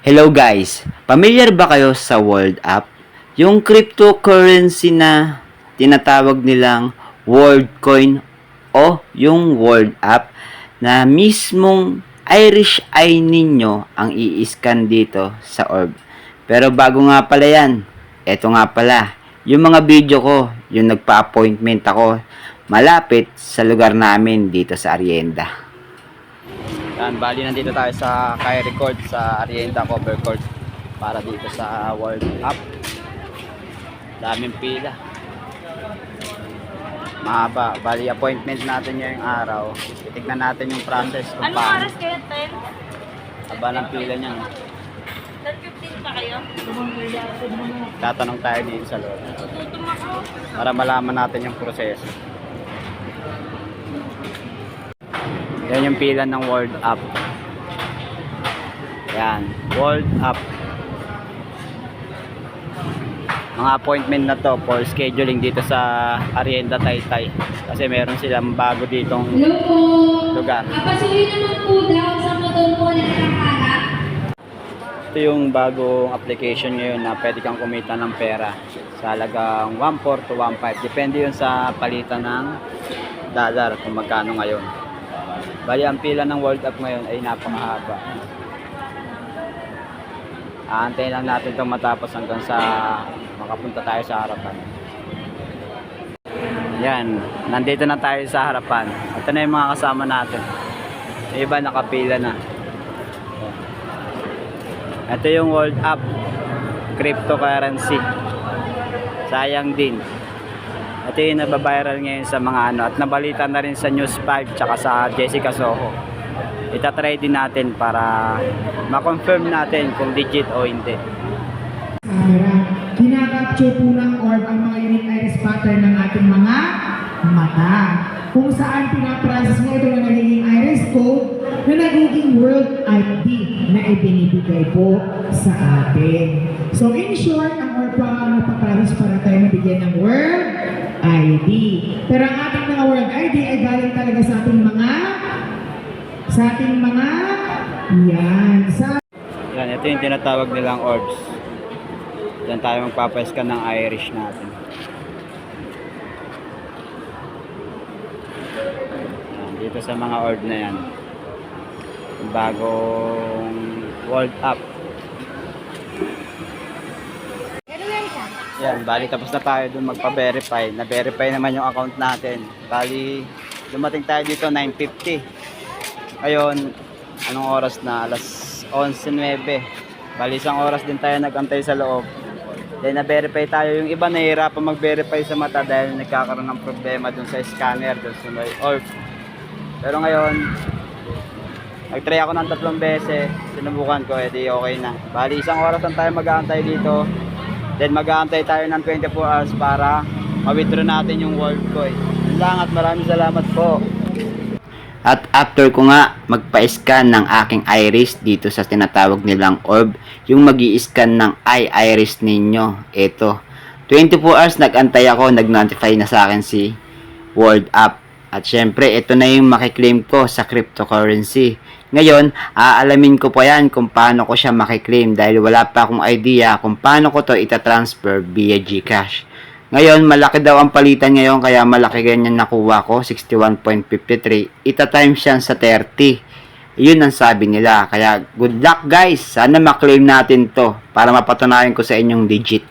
Hello guys, familiar ba kayo sa World App? Yung cryptocurrency na tinatawag nilang World Coin o yung World App na mismong Irish Eye ninyo ang i-scan dito sa orb. Pero bago nga pala yan, eto nga pala, yung mga video ko, yung nagpa-appointment ako malapit sa lugar namin dito sa Arienda. Yan, bali nandito tayo sa Kai Record sa Arienda Cover Court para dito sa World Cup. Daming pila. Mahaba. Bali appointment natin ngayong araw. Titignan natin yung process kung Anong paano. oras kayo, 10? Haba ng pila niyan. 10:15 pa kayo? Tatanong tayo dito sa loob Tutum ako. para malaman natin yung proseso. Yan yung pila ng World Up. Yan, World Up. Mga appointment na to for scheduling dito sa Arienda Taytay. Kasi meron silang bago ditong Hello po. lugar. Kapasuyin naman po daw sa motor po na nakakala. Ito yung bagong application ngayon na pwede kang kumita ng pera sa halagang 1.4 to 1.5. Depende yun sa palitan ng dollar kung magkano ngayon. Bali, ang pila ng World Up ngayon ay napakahaba. Aantayin lang natin itong matapos hanggang sa makapunta tayo sa harapan. Yan, nandito na tayo sa harapan. Ito na yung mga kasama natin. Yung iba nakapila na. Ito yung World Up cryptocurrency. Sayang din. Ito yung nababiral ngayon sa mga ano. At nabalita na rin sa News 5 tsaka sa Jessica Soho. Itatry din natin para ma-confirm natin kung legit o hindi. Camera. Kinakapture po ng orb ang mga unique iris pattern ng ating mga mata. Kung saan pinaprocess mo ito na nagiging iris code na nagiging world ID na ibinibigay po sa atin. So in short, ang orb pa napaprocess para tayo mabigyan ng world ID. Pero ang ating mga world ID ay galing talaga sa ating mga yan. Yan, ito yung tinatawag nilang orbs. Yan tayo magpapaskan ng Irish natin. Yan, dito sa mga orb na yan. Yung bagong World Up. Yan, bali tapos na tayo dun magpa-verify. Na-verify naman yung account natin. Bali, dumating tayo dito 9:50. Ngayon, anong oras na? Alas 11:09. Bali, isang oras din tayo nag-antay sa loob. Then, na-verify tayo. Yung iba nahihirapan mag-verify sa mata dahil nagkakaroon ng problema dun sa scanner, dun sa may orb. Pero ngayon, nag-try ako ng 3 beses. Sinubukan ko, edi okay na. Bali, isang oras lang tayo mag-aantay dito. Then, mag-aantay tayo ng 24 hours para ma-withdraw natin yung World Coin. Yun lang at maraming salamat po. At after ko nga magpa-scan ng aking iris dito sa tinatawag nilang orb, yung magi-scan ng iris ninyo, ito. 24 hours nag-antay ako, nag-notify na sa akin si World Up. At syempre, ito na yung makiklaim ko sa cryptocurrency. Ngayon, aalamin ko pa yan kung paano ko siya makiklaim dahil wala pa akong idea kung paano ko to itatransfer via GCash. Ngayon, malaki daw ang palitan ngayon kaya malaki ganyan nakuha ko, 61.53. Ita-times yan sa 30. Yun ang sabi nila. Kaya good luck guys. Sana maklaim natin to para mapatunayan ko sa inyong legit.